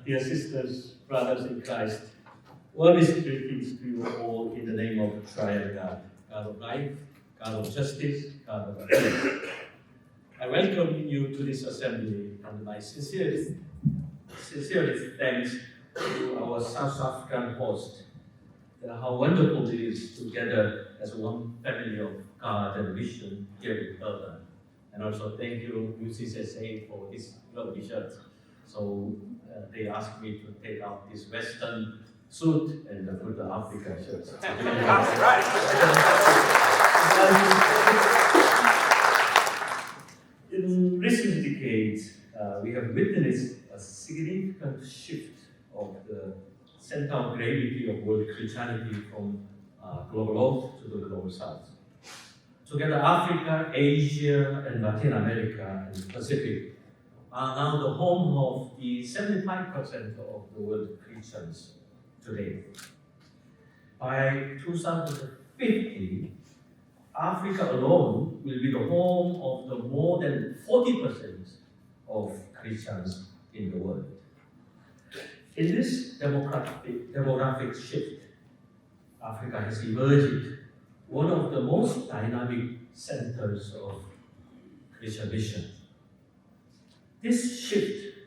Dear sisters, brothers in Christ, warmest greetings to you all in the name of Triune God, God of life, God of justice, God of peace. I welcome you to this assembly and my sincerest thanks to our South African host. How wonderful it is to gather as one family of God and mission here in Melbourne. And also thank you, UCCSA, for this lovely shirt. So they asked me to take out this Western suit and put the African shirt. That's right. In recent decades, we have witnessed a significant shift of the center of gravity of world Christianity from global north to the global south. Together, Africa, Asia, and Latin America and Pacific are now the home of the 75% of the world Christians today. By 2050, Africa alone will be the home of the more than 40% of Christians in the world. In this demographic shift, Africa has emerged one of the most dynamic centers of Christian mission. This shift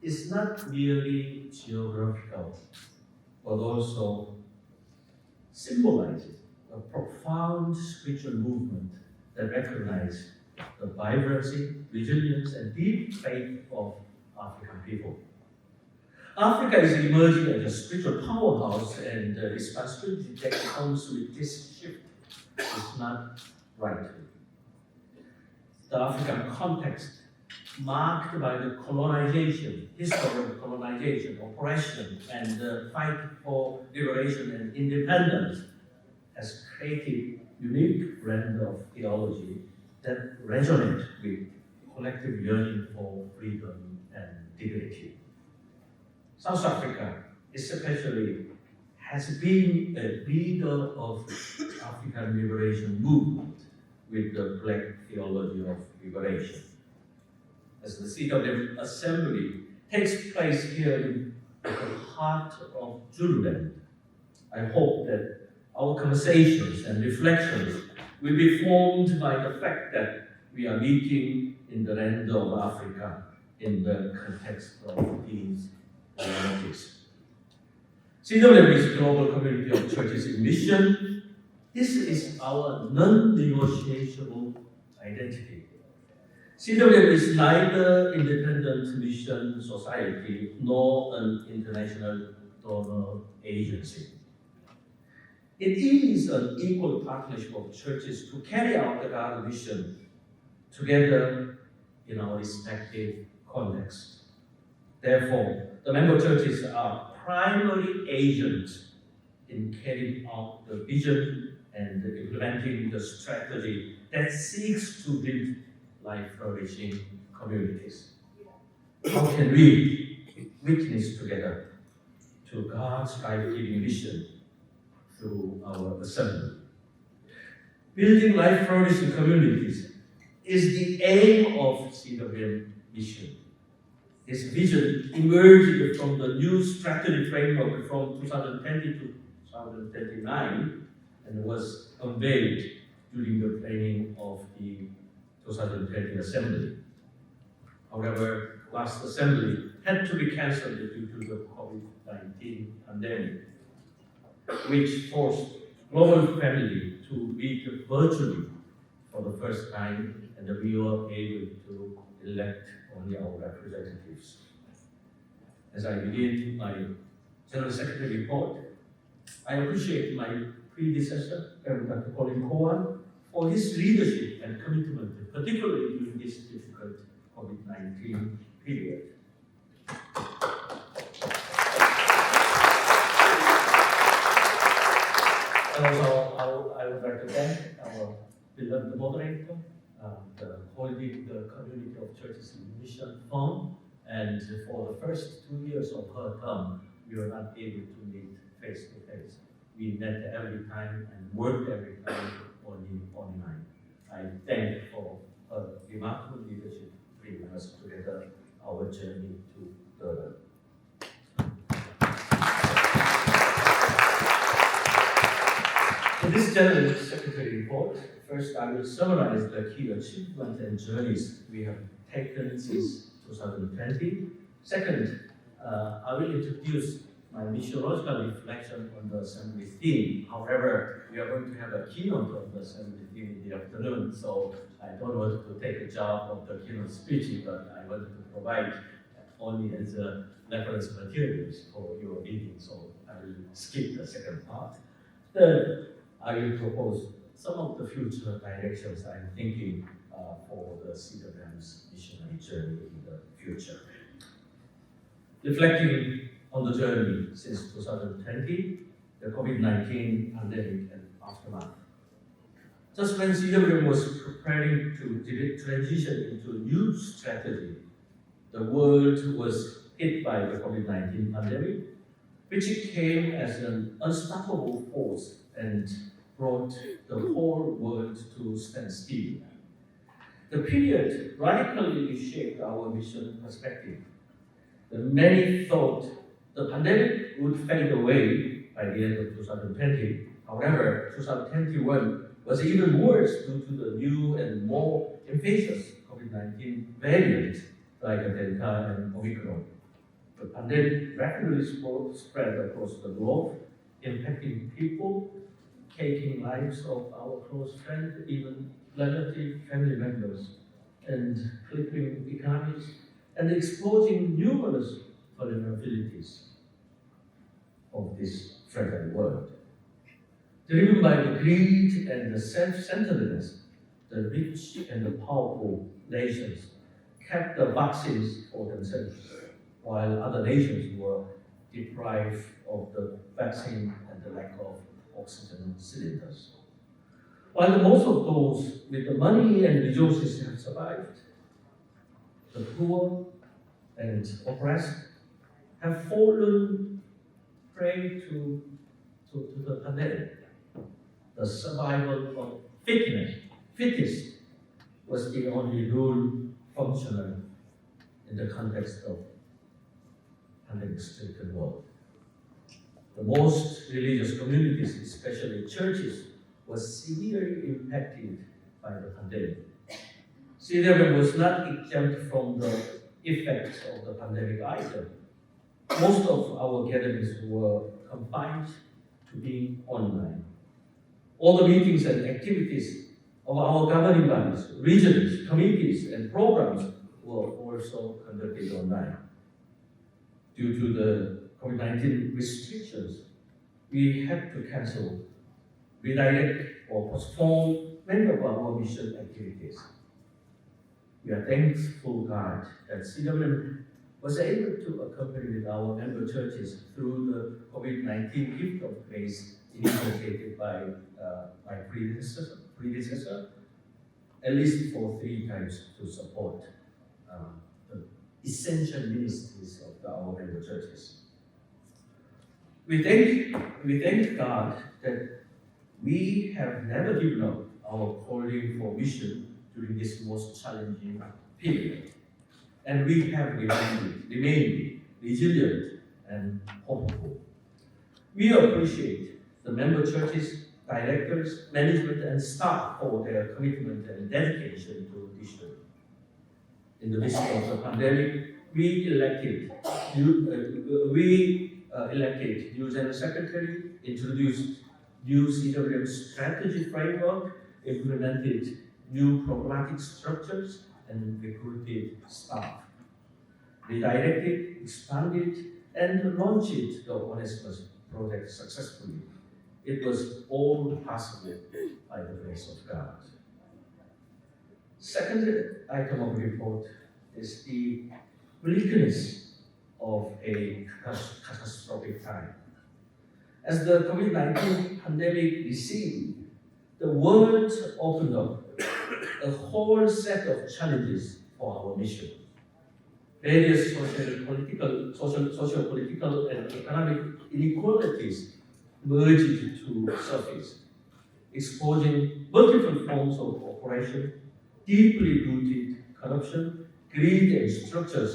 is not merely geographical, but also symbolizes a profound spiritual movement that recognizes the vibrancy, resilience, and deep faith of African people. Africa is emerging as a spiritual powerhouse, and the responsibility that comes with this shift is not right. The African context, marked by the history of colonization, oppression, and the fight for liberation and independence, has created a unique blend of theology that resonates with collective yearning for freedom and dignity. South Africa, especially, has been a leader of African liberation movement with the Black theology of liberation. As the CWM assembly takes place here in the heart of Zululand, I hope that our conversations and reflections will be formed by the fact that we are meeting in the land of Africa in the context of these realities. CWM is a global community of churches in mission. This is our non-negotiable identity. CWM is neither independent mission society nor an international donor agency. It is an equal partnership of churches to carry out the God mission together in our respective contexts. Therefore, the member churches are primary agents in carrying out the vision and implementing the strategy that seeks to build life-flourishing communities. How can we witness together to God's life-giving mission through our assembly? Building life-flourishing communities is the aim of CWM mission. This vision emerged from the new strategy framework from 2020 to 2029 and was unveiled during the planning of the 2020 assembly. However, last assembly had to be cancelled due to the COVID-19 pandemic, which forced global family to meet virtually for the first time, and we were able to elect only our representatives. As I begin my General Secretary report, I appreciate my predecessor, Dr. Colin Cowan, for his leadership and commitment, particularly during this difficult COVID-19 period. Also, I would like to thank our beloved moderator, holding the Community of Churches in Mission Fund, and for the first 2 years of her term, we were not able to meet face to face. We met every time and worked every time only online. I thank for her remarkable leadership, bringing us together our journey to the this General Secretary report, first I will summarize the key achievements and journeys we have taken since 2020. Second, I will introduce my missiological reflection on the assembly theme. However, we are going to have a keynote of the assembly theme in the afternoon, so I don't want to take a job of the keynote speech, but I wanted to provide only as a reference materials for your meeting, so I will skip the second part. Third, I will propose some of the future directions I'm thinking for the CWM's missionary journey in the future. Reflecting on the journey since 2020, the COVID-19 pandemic and aftermath. Just when CWM was preparing to transition into a new strategy, the world was hit by the COVID-19 pandemic, which came as an unstoppable force and brought the whole world to stand still. The period radically reshaped our mission perspective. Many thought the pandemic would fade away by the end of 2020. However, 2021 was even worse due to the new and more infectious COVID-19 variant like Delta and Omicron. The pandemic rapidly spread across the globe, impacting people, taking lives of our close friends, even relative family members, and crippling economies, and exposing numerous vulnerabilities of this fragile world. Driven by the greed and the self-centeredness, the rich and the powerful nations kept the vaccines for themselves, while other nations were deprived of the vaccine and the lack of oxygen cylinders. While most of those with the money and resources have survived, the poor and oppressed have fallen prey to the pandemic. The survival of fittest was the only rule functional in the context of pandemic-stricken world. The most religious communities, especially churches, were severely impacted by the pandemic. CWM was not exempt from the effects of the pandemic either. Most of our gatherings were confined to being online. All the meetings and activities of our governing bodies, regions, committees, and programs were also conducted online. Due to the COVID-19 restrictions, we had to cancel, redirect, or postpone many of our mission activities. We are thankful God that CWM was able to accompany with our member churches through the COVID-19 gift of grace initiated by my predecessor, at least for 3 times to support the essential ministries of our member churches. We thank God that we have never given up our calling for mission during this most challenging period. And we have remained resilient and hopeful. We appreciate the member churches, directors, management, and staff for their commitment and dedication to mission. In the midst of the pandemic, we elected new General Secretary, introduced new CWM strategy framework, implemented new programmatic structures, and recruited staff. Redirected, expanded, and launched the Onesimus project successfully. It was all possible by the grace of God. Second item of report is the bleakness of a catastrophic time. As the COVID-19 pandemic receded, the world opened up a whole set of challenges for our mission. Various socio-political, and economic inequalities merged to surface, exposing multiple forms of oppression, deeply rooted corruption, greed, and structures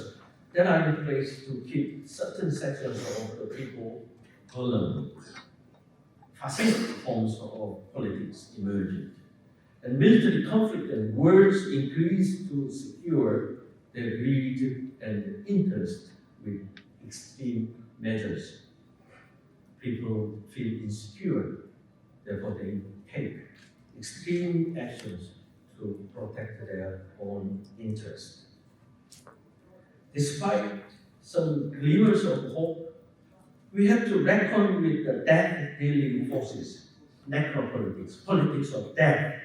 that are in place to keep certain sections of the people vulnerable. fascist forms of politics emerged. And military conflict and wars increased to secure their greed and interest with extreme measures. People feel insecure, therefore they take extreme actions to protect their own interests. Despite some glimmers of hope, we have to reckon with the death-dealing forces, necropolitics, politics of death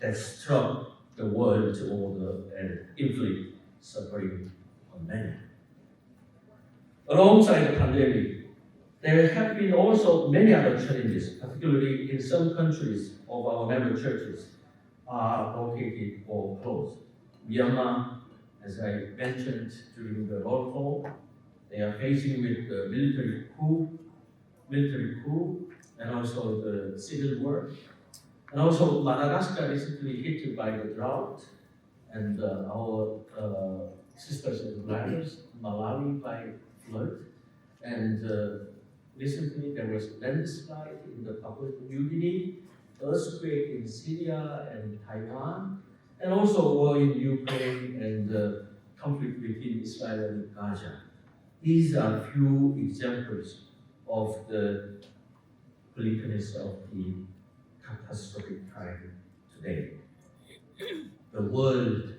that struck the world order and inflict suffering on many. Alongside the pandemic, there have been also many other challenges, particularly in some countries of our member churches are located or closed. Myanmar, as I mentioned during the roll call, they are facing with the military coup, and also the civil war. And also Madagascar recently hit by the drought, and our sisters and brothers, Malawi by flood. And recently there was landslide in the Papua New Guinea, earthquake in Syria and Taiwan, and also war in Ukraine and conflict between Israel and Gaza. These are few examples of the bleakness of the catastrophic time today. The world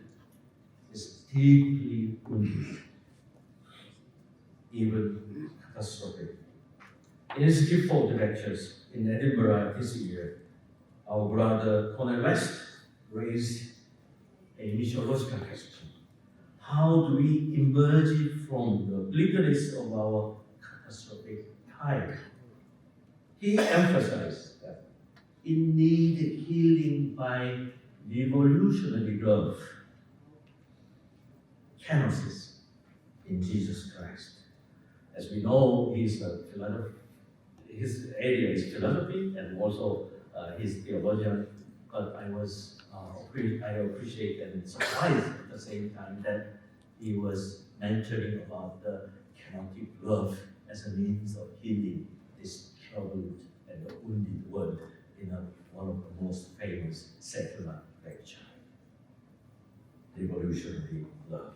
is deeply wounded, even catastrophic. In his giftful lectures in Edinburgh this year, our brother Cornel West raised a missiological question. How do we emerge from the bleakness of our catastrophic time? He emphasized that it needed healing by revolutionary love, kenosis in Jesus Christ. As we know, he's a philosopher. His area is philosophy and also his theologian. But I appreciate and surprised at the same time that he was mentioning about the kenotic love as a means of healing this troubled and wounded world in one of the most famous secular lectures, Revolutionary Love.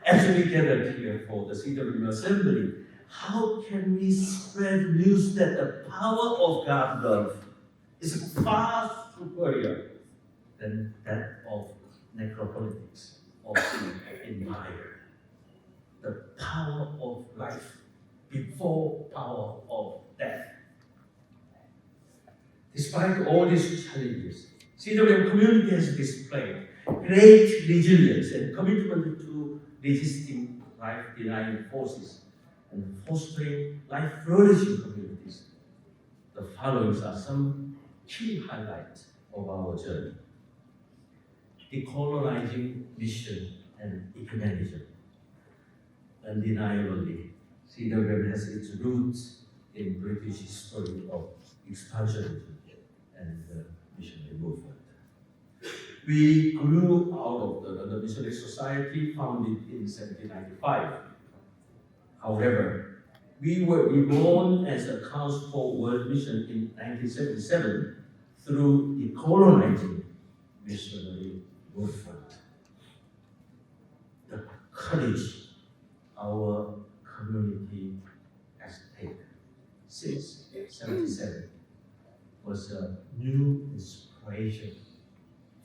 As we gathered here for the CWM Assembly, how can we spread news that the power of God's love is far superior than that of necropolitics of the empire? The power of life before power of death. Despite all these challenges, CWM community has displayed great resilience and commitment to resisting life-denying forces and fostering life-flourishing communities. The following are some key highlights of our journey. Decolonizing mission and ecumenism. Undeniably, CWM has its roots in British history of expansionism and missionary movement. We grew out of the London Missionary Society founded in 1795. However, we were reborn as a Council for World Mission in 1977 through the colonizing missionary movement. The courage our community has taken since 1977 was a new inspiration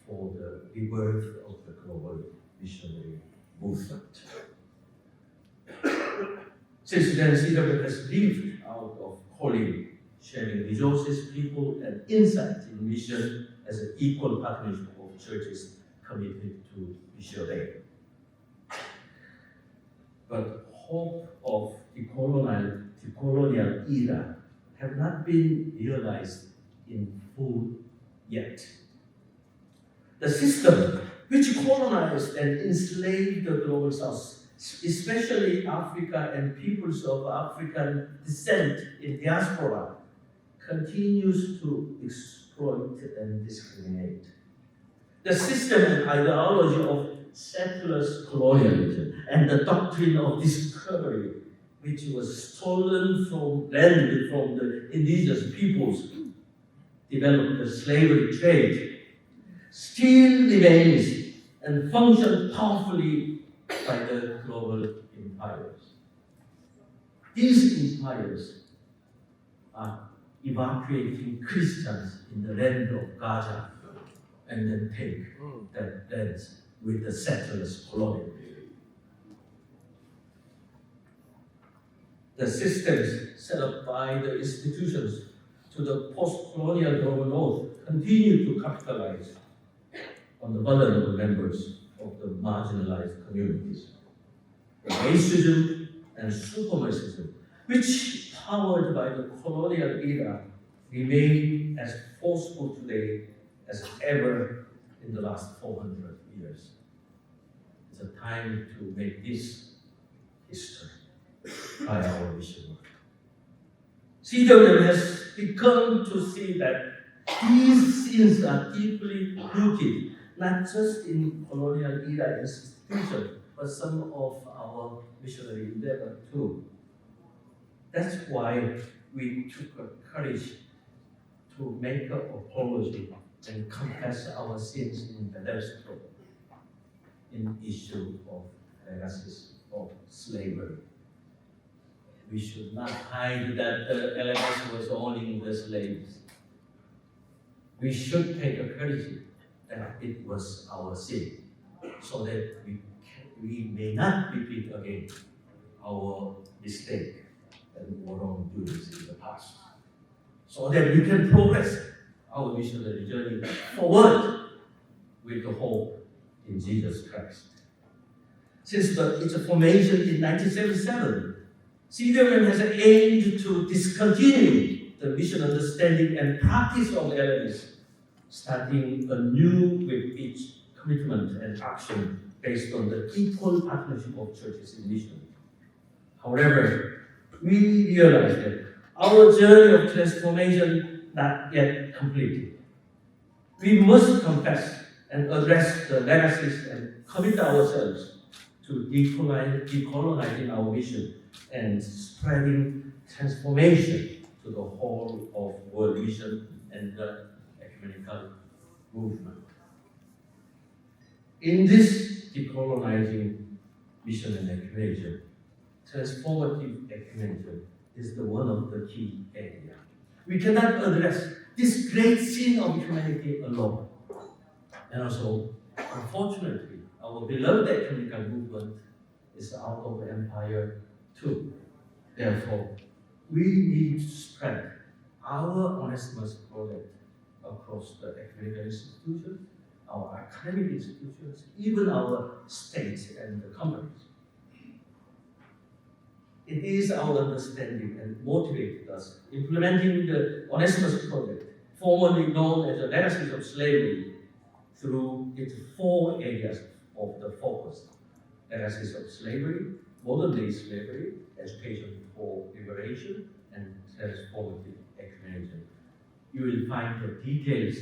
for the rebirth of the global missionary movement. Since then, CWM has lived out of calling, sharing resources, people, and insights in mission as an equal partnership of churches committed to missionary. But hope of the colonial era have not been realized in full yet. The system which colonized and enslaved the global South, especially Africa and peoples of African descent in diaspora, continues to exploit and discriminate. The system and ideology of settler colonialism and the doctrine of discovery which was stolen from land from the indigenous peoples, developed the slavery trade, still remains and functions powerfully by the global empires. These empires are evacuating Christians in the land of Gaza and then take that land with the settlers colonial. The systems set up by the institutions to the post-colonial global north continue to capitalize on the vulnerable members of the marginalized communities. Racism and supremacism, which powered by the colonial era, remain as forceful today as ever in the last 400 years. It's a time to make this history by our mission work. CWM has begun to see that these sins are deeply rooted, not just in colonial era institutions, but some of our missionary endeavor too. That's why we took the courage to make an apology and confess our sins in Bethesda in issue of legacies of slavery. We should not hide that the LMS was owning the slaves. We should take a courage that it was our sin, so that we may not repeat again our mistake and wrongdoings in the past, so that we can progress our missionary journey forward with the hope in Jesus Christ. Since its formation in 1977, CWM has aimed to discontinue the mission understanding and practice of LMS, starting anew with each commitment and action based on the equal partnership of churches in mission. However, we realize that our journey of transformation not yet completed. We must confess and address the legacies and commit ourselves to decolonizing our mission and spreading transformation to the whole of world mission and the ecumenical movement. In this decolonizing mission and ecumenism, transformative ecumenism is the one of the key areas. We cannot address this great sin of humanity alone. And also, unfortunately, our beloved ecumenical movement is out of empire too. Therefore, we need to spread our Onesimus project across the ecumenical institutions, our academic institutions, even our states and the companies. It is our understanding and motivated us implementing the Onesimus project, formerly known as the Legacies of Slavery, through its 4 areas of the focus: legacies of slavery, modern-day slavery, education for liberation, and transformative ecumenism. You will find the details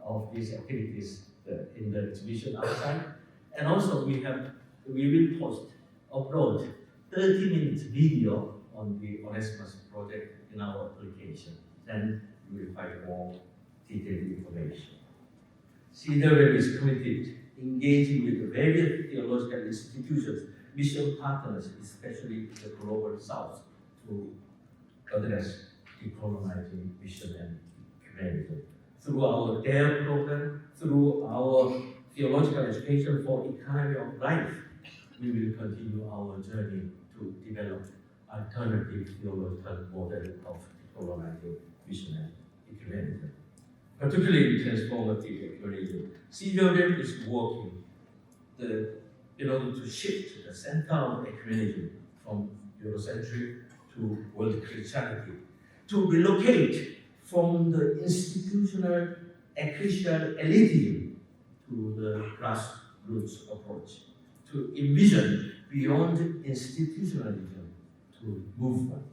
of these activities in the exhibition outside, and also we will post, upload 30-minute video on the Onesimus project in our application. Then you will find more detailed information. CWM is committed engaging with the various theological institutions, mission partners, especially the Global South, to address decolonizing mission and humanism. Through our DARE program, through our theological education for economy of life, we will continue our journey to develop alternative theological model of decolonizing mission and ecumenism. Particularly in transformative ecumenism, CWM is working in order to shift the center of ecumenism from Eurocentric to world Christianity, to relocate from the institutional ecclesial elitism to the grassroots approach, to envision beyond institutionalism to movement,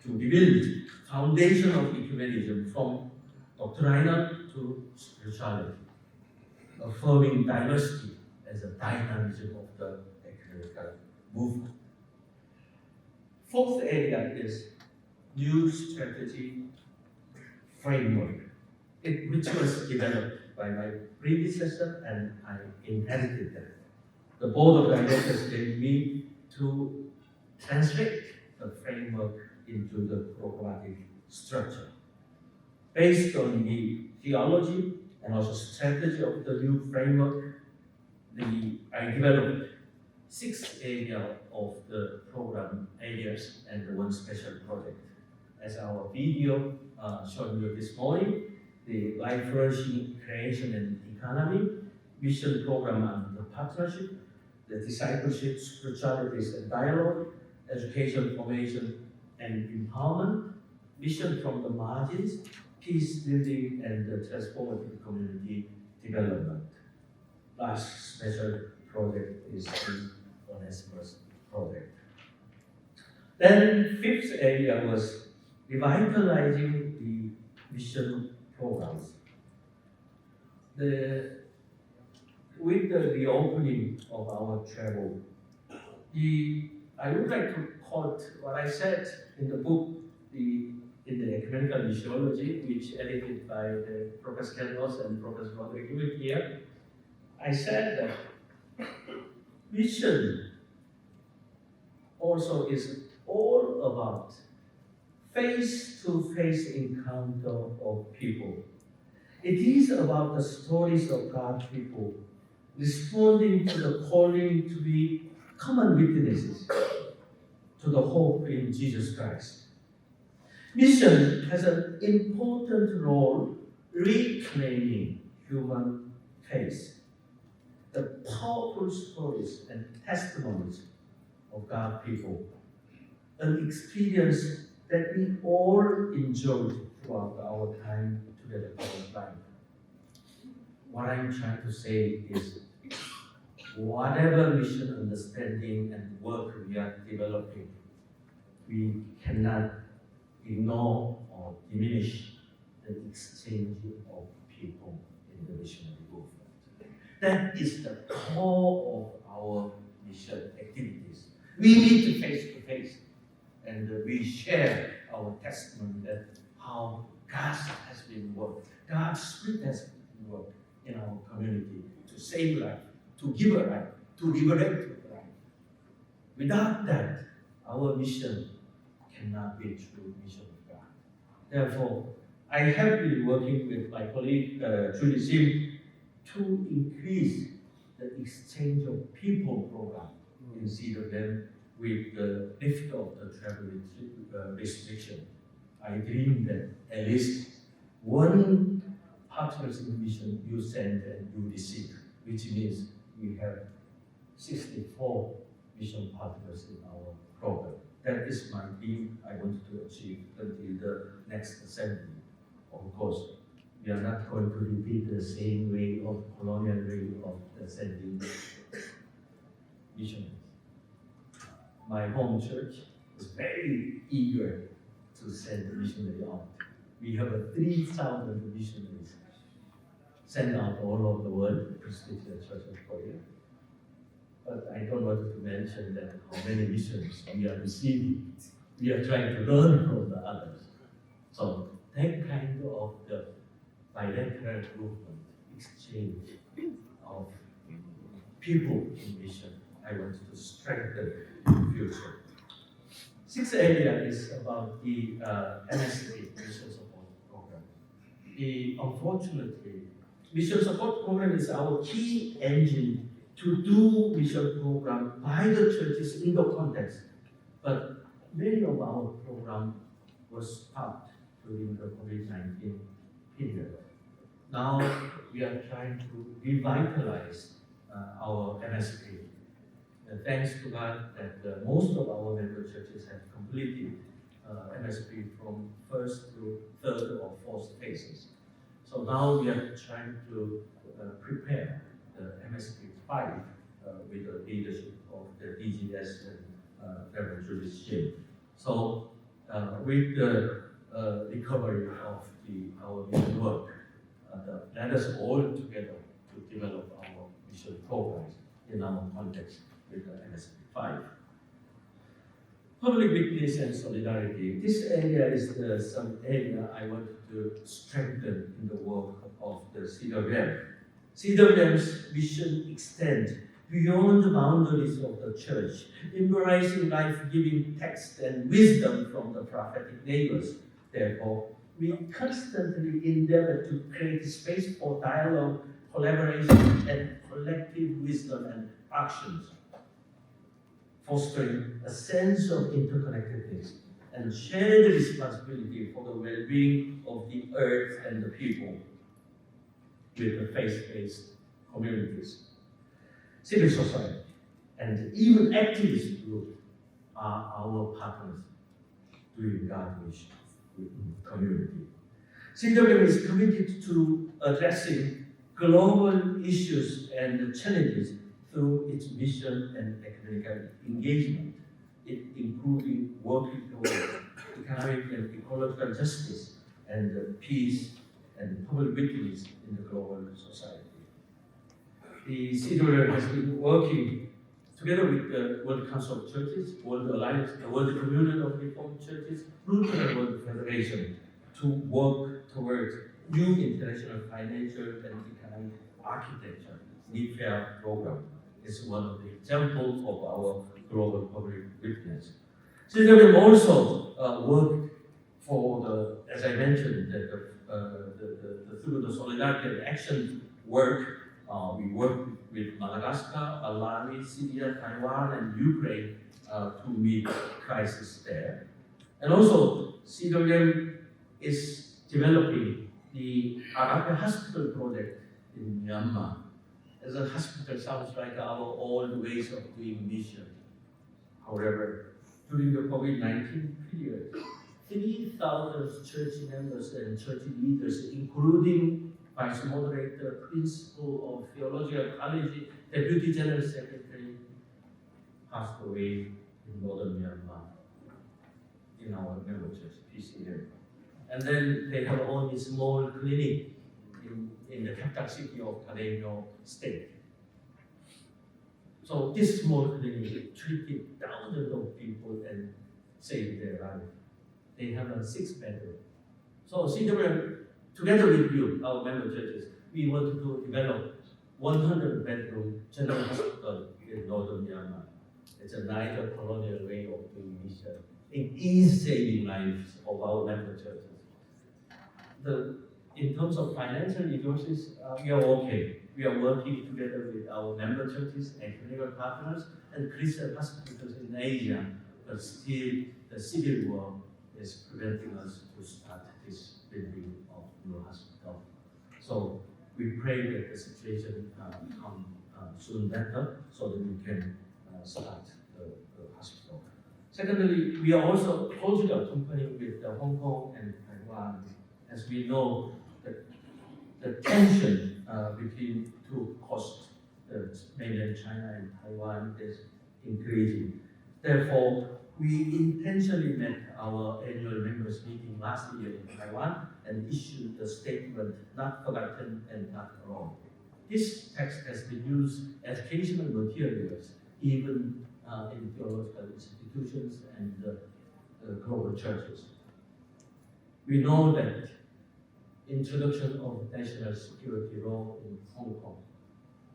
to rebuild foundation of ecumenism from doctrinal to spirituality, affirming diversity as a dynamism of the ecumenical movement. Fourth area is new strategy framework, which was developed by my predecessor and I inherited that. The board of directors gave me to translate the framework into the programmatic structure. Based on the theology and also strategy of the new framework, I developed 6 areas of the program areas and one special project. As our video showed you this morning, the life flourishing creation and economy, mission program and the partnership, the discipleship, spiritualities and dialogue, education, formation and empowerment, mission from the margins, peace building and the transformative community development. Last special project is the Onesimus project. Then fifth area was revitalizing the mission programs. With the reopening of our travel, I would like to quote what I said in the book, in the Ecumenical Missiology, which edited by Professor Carlos and Professor Rodriguez here. I said that mission also is all about face-to-face encounter of people. It is about the stories of God's people responding to the calling to be common witnesses to the hope in Jesus Christ. Mission has an important role reclaiming human faith. The powerful stories and testimonies of God's people, an experience that we all enjoyed throughout our time together in life. What I'm trying to say is, whatever mission understanding and work we are developing, we cannot ignore or diminish the exchange of people in the missionary movement. That is the core of our mission activities. We meet face to face and we share our testimony that how God has been worked, God's Spirit has been worked in our community to save life, to give a life, to liberate life. Without that, our mission cannot be a true mission of God. Therefore, I have been working with my colleague Julie Sim to increase the exchange of people program in CWM with the lift of the travel restriction. I dream that at least one partners in mission you send and you receive, which means we have 64 mission partners in our program. That is my dream I want to achieve until the next assembly. Of course, we are not going to repeat the same way of colonial way of sending missionaries. My home church is very eager to send missionaries out. We have 3,000 missionaries sent out all over the world, the Presbyterian Church of Korea. But I don't want to mention that how many missions we are receiving. We are trying to learn from the others. So that kind of the bilateral movement, exchange of people in mission, I want to strengthen in the future. Sixth area is about the MSP, Mission Support Program. Unfortunately, Mission Support Program is our key engine to do mission program by the churches in the context. But many of our program was stopped during the COVID-19 period. Now we are trying to revitalize our MSP. Thanks to God that most of our member churches have completed MSP from first to third or fourth phases. So now we are trying to prepare the MSP 5 with the leadership of the DGS and Reverend Julie Shim. So with the recovery of our mission work, let us all together to develop our mission programs in our context with the MSP 5. Public witness and solidarity. This area is some area I want to strengthen in the work of the CWM. CWM's mission extends beyond the boundaries of the church, embracing life-giving text and wisdom from the prophetic neighbors. Therefore, we constantly endeavor to create space for dialogue, collaboration, and collective wisdom and actions, fostering a sense of interconnectedness and shared responsibility for the well-being of the earth and the people with the faith-based communities. Civil society and even activist groups are our partners doing outreach in the community. CWM is committed to addressing global issues and challenges through its mission and academic engagement, including working towards economic and ecological justice and peace and public witness in the global society. The CWM has been working together with the World Council of Churches, World Alliance, the World Communion of Reformed Churches, Lutheran World Federation, to work towards new international financial and economic architecture. NIFEA program is one of the examples of our global public witness. CWM also worked for the, as I mentioned, through the solidarity and action work. We work with Madagascar, Malawi, Syria, Taiwan, and Ukraine to meet crisis there. And also, CWM is developing the Agape Hospital project in Myanmar. As a hospital sounds like our old ways of doing mission. However, during the COVID-19 period, 3,000 church members and church leaders, including Vice Moderator, Principal of Theological College, Deputy General Secretary, passed away in northern Myanmar in our member church, PCM. And then they have owned a small clinic in the capital city of Kademio State. So this small clinic treated thousands of people and saved their life. They have a 6-bedroom. So CWM, together with you, our member churches, we want to develop 100-bedroom general hospital in northern Myanmar. It's a neither colonial way of doing mission. It is saving lives of our member churches. In terms of financial resources, we are okay. We are working together with our member churches, academic partners, and Christian hospitals in Asia, but still the civil war is preventing us to start this building of new hospital. So we pray that the situation come soon better so that we can start the hospital. Secondly, we are also closely accompanying with Hong Kong and Taiwan. As we know, the tension between two coasts, mainland China and Taiwan, is increasing. Therefore, we intentionally met our annual members meeting last year in Taiwan and issued a statement, "Not forgotten and not alone." This text has been used as educational materials, even in theological institutions and global churches. We know that introduction of national security law in Hong Kong.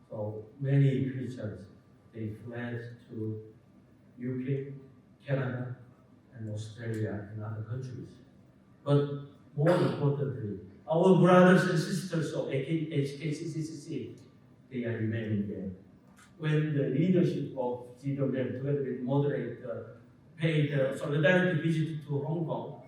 So many Christians, they fled to UK, Canada, and Australia and other countries. But more importantly, our brothers and sisters of HKCCC, they are remaining there. When the leadership of CWM, together with moderator, paid a solidarity visit to Hong Kong,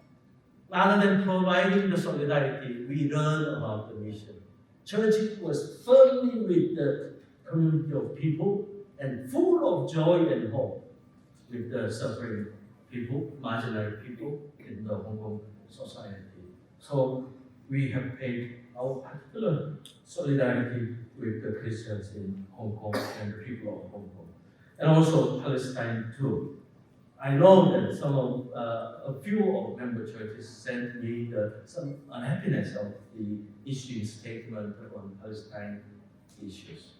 rather than providing the solidarity, we learned about the mission. Church was firmly with the community of people and full of joy and hope with the suffering people, marginalized people in the Hong Kong society. So we have paid our particular solidarity with the Christians in Hong Kong and the people of Hong Kong, and also Palestine too. I know that a few of member churches sent me some unhappiness of the issuing statement on Palestine issues.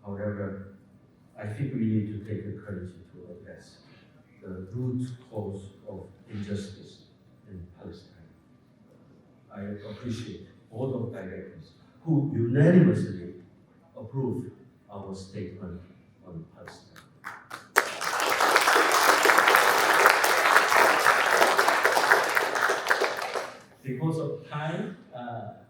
However, I think we need to take the courage to address. the root cause of injustice in Palestine. I appreciate all of directors who unanimously approved our statement on Palestine. Because of time,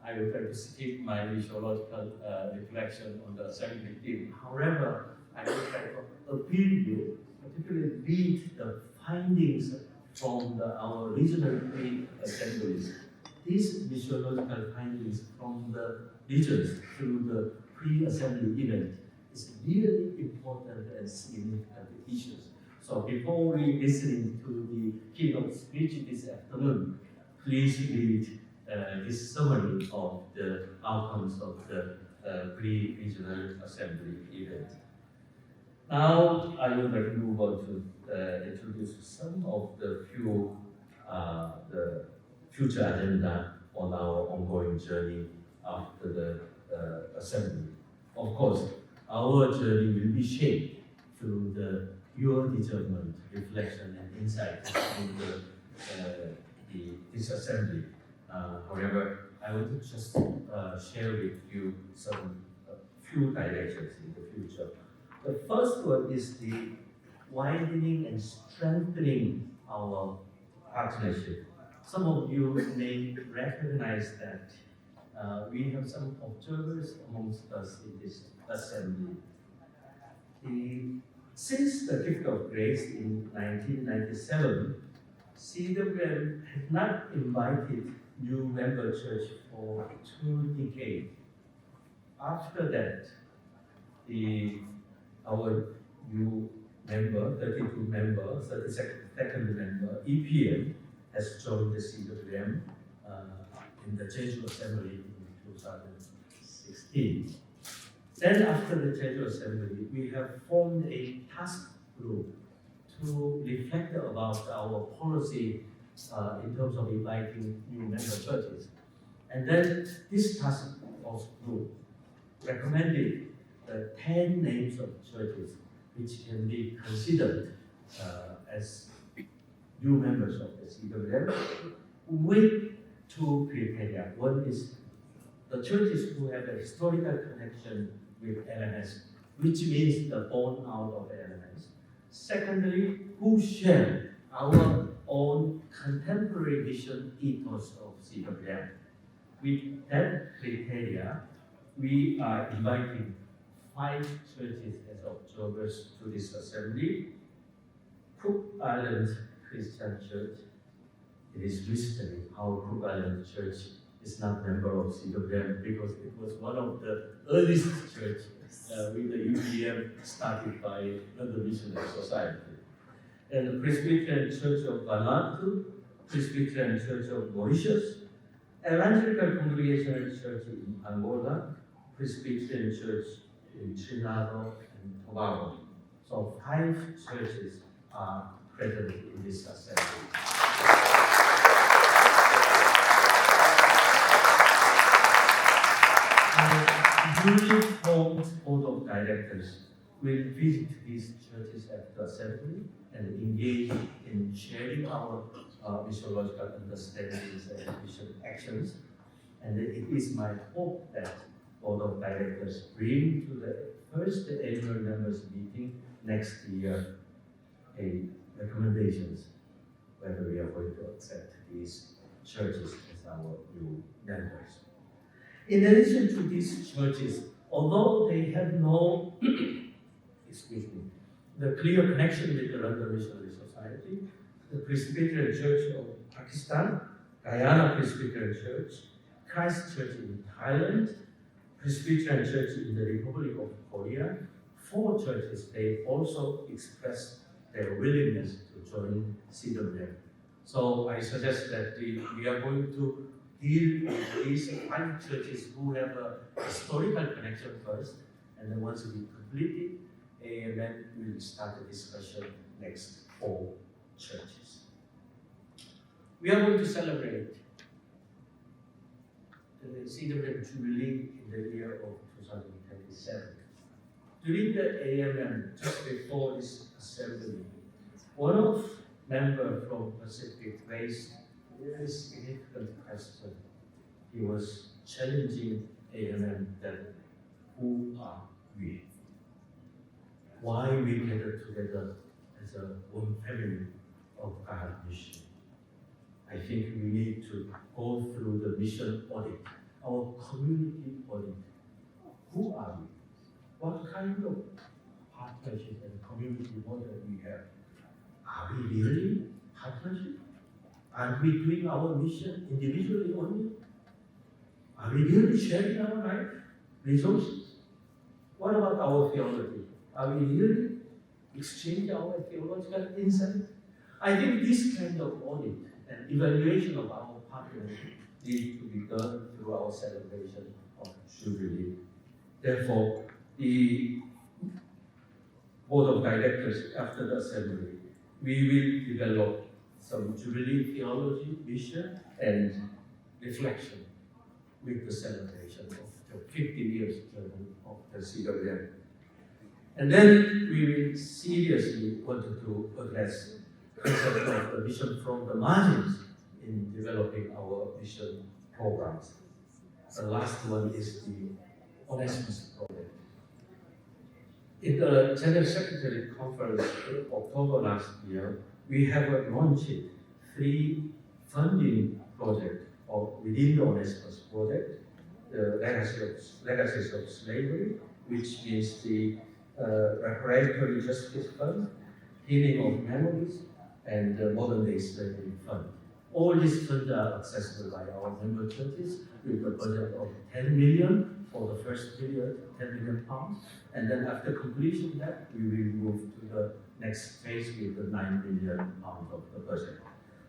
I will try to skip my missiological reflection on the assembly theme. However, I will try to appeal you, particularly read the findings from our regional pre-assemblies. These missiological findings from the regions through the pre-assembly event is really important and significant issues. So before we listen to the keynote speech this afternoon, please read this summary of the outcomes of the pre-regional assembly event. Now, I would like to move on to introduce some of the future agenda on our ongoing journey after the assembly. Of course, our journey will be shaped through your determined reflection and insight into this assembly. However, I want to just share with you some few directions in the future. The first one is the widening and strengthening our partnership. Some of you may recognize that we have some observers amongst us in this assembly. Since the gift of grace in 1997, CWM had not invited new member church for 2 decades. After that, our new member, 32 member, 32nd member, EPM, has joined the CWM in the Jeju Assembly in 2016. Then after the Jeju Assembly, we have formed a task group to reflect about our policy in terms of inviting new member churches. And then this task force group recommended the 10 names of churches which can be considered as new members of the CWM with 2 criteria. One is the churches who have a historical connection with LMS, which means the born out of LMS. Secondly, who share our own contemporary vision ethos of CWM. With that criteria, we are inviting 5 churches as observers to this assembly. Cook Island Christian Church. It is mystery how Cook Island Church is not a member of CWM because it was one of the earliest churches with the UPM started by the Missionary Society. And the Presbyterian Church of Vanuatu, Presbyterian Church of Mauritius, Evangelical Congregational Church in Angola, Presbyterian Church in Trinidad and Tobago. So 5 churches are present in this assembly. Newly formed board of directors will visit these churches at the assembly and engage in sharing our missiological understandings and mission actions. And it is my hope that board of directors bring to the first annual members meeting next year recommendations whether we are going to accept these churches as our new members. In addition to these churches, although they have no, the clear connection with the London Missionary Society, the Presbyterian Church of Pakistan, Guyana Presbyterian Church, Christ Church in Thailand, Presbyterian Church in the Republic of Korea, 4 churches, they also expressed their willingness to join CWM. So I suggest that we are going to deal with these 5 churches who have a historical connection first, and then once we complete it, and then we will start a discussion next 4 churches. We are going to celebrate the CWM Jubilee in the year of 2027. During the AMM, just before this assembly, one of member from Pacific raised a very significant question. He was challenging AMM that who are we? Why we gather together as a one family of God mission? I think we need to go through the mission audit, our community audit. Who are we? What kind of partnership and community model we have? Are we really partnership? Are we doing our mission individually only? Are we really sharing our life, resources? What about our theology? Are we really exchanging our theological insight? I think this kind of audit and evaluation of our partnership need to be done through our celebration of Jubilee. Therefore, the Board of Directors, after the assembly, we will develop some Jubilee theology, mission, and reflection with the celebration of the 50 years of the CWM. And then we will seriously want to address the concept of the mission from the margins in developing our mission programs. The last one is the Onesimus project. In the General Secretary Conference in October last year, we have launched 3 funding projects within the Onesimus project: the Legacies of Slavery, which means the Reparatory Justice Fund, Healing of Memories, and the Modern Day Slavery Fund. All these funds are accessible by our member churches with a budget of 10 million for the first period, 10 million pounds. And then after completion of that, we will move to the next phase with the 9 million pounds of the budget.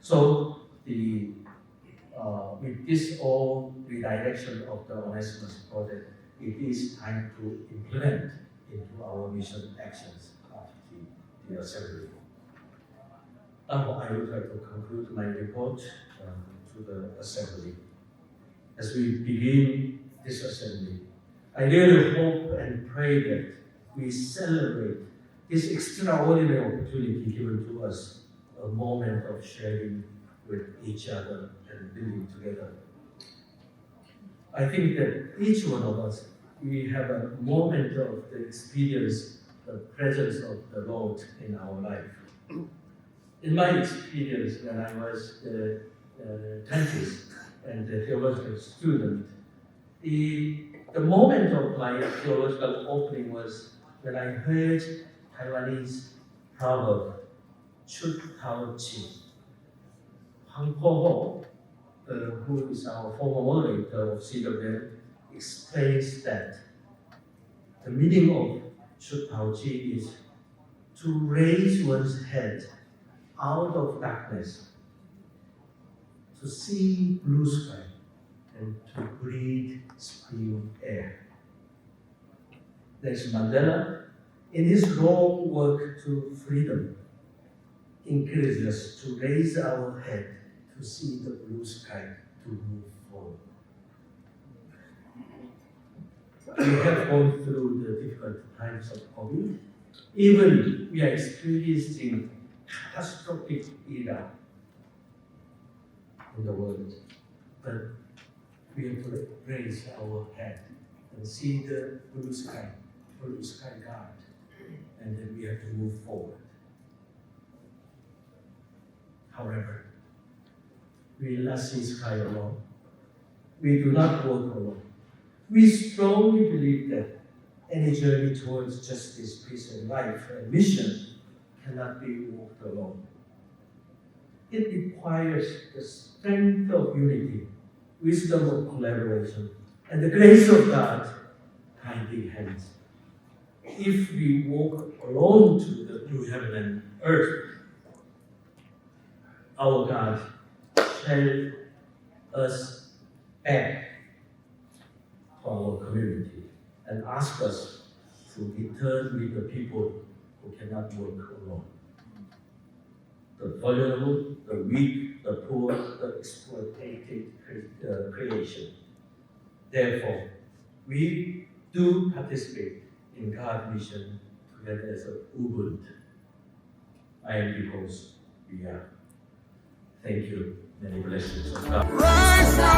So with this all redirection of the Onesimus project, it is time to implement into our mission actions of the assembly. Now I would like to conclude my report to the assembly. As we begin this assembly, I really hope and pray that we celebrate this extraordinary opportunity given to us, a moment of sharing with each other and building together. I think that each one of us, we have a moment of the experience, the presence of the Lord in our life. In my experience, when I was the dentist and the theological student, the moment of my theological opening was when I heard Taiwanese proverb, "Chut Tao Chi." Hang Po Ho, who is our former moderator of CWM, explains that the meaning of Chut Tao Chi is to raise one's head out of darkness, to see blue sky, and to breathe spring air. There's Mandela, in his long work to freedom, encourages us to raise our head to see the blue sky, to move forward. We have gone through the difficult times of COVID. Even we are experiencing catastrophic era in the world, but we have to raise our head and see the blue sky God, and then we have to move forward. However, we will not see sky alone. We do not walk alone. We strongly believe that any journey towards justice, peace, and life and mission cannot be walked alone. It requires the strength of unity, wisdom of collaboration, and the grace of God guiding hands. If we walk alone to the new heaven and earth, our God shall us back to our community and ask us to return with the people who cannot work alone. The vulnerable, the weak, the poor, the exploited creation. Therefore, we do participate in God's mission together as a Ubuntu. I am because we are. Thank you. Many blessings of God. Right now.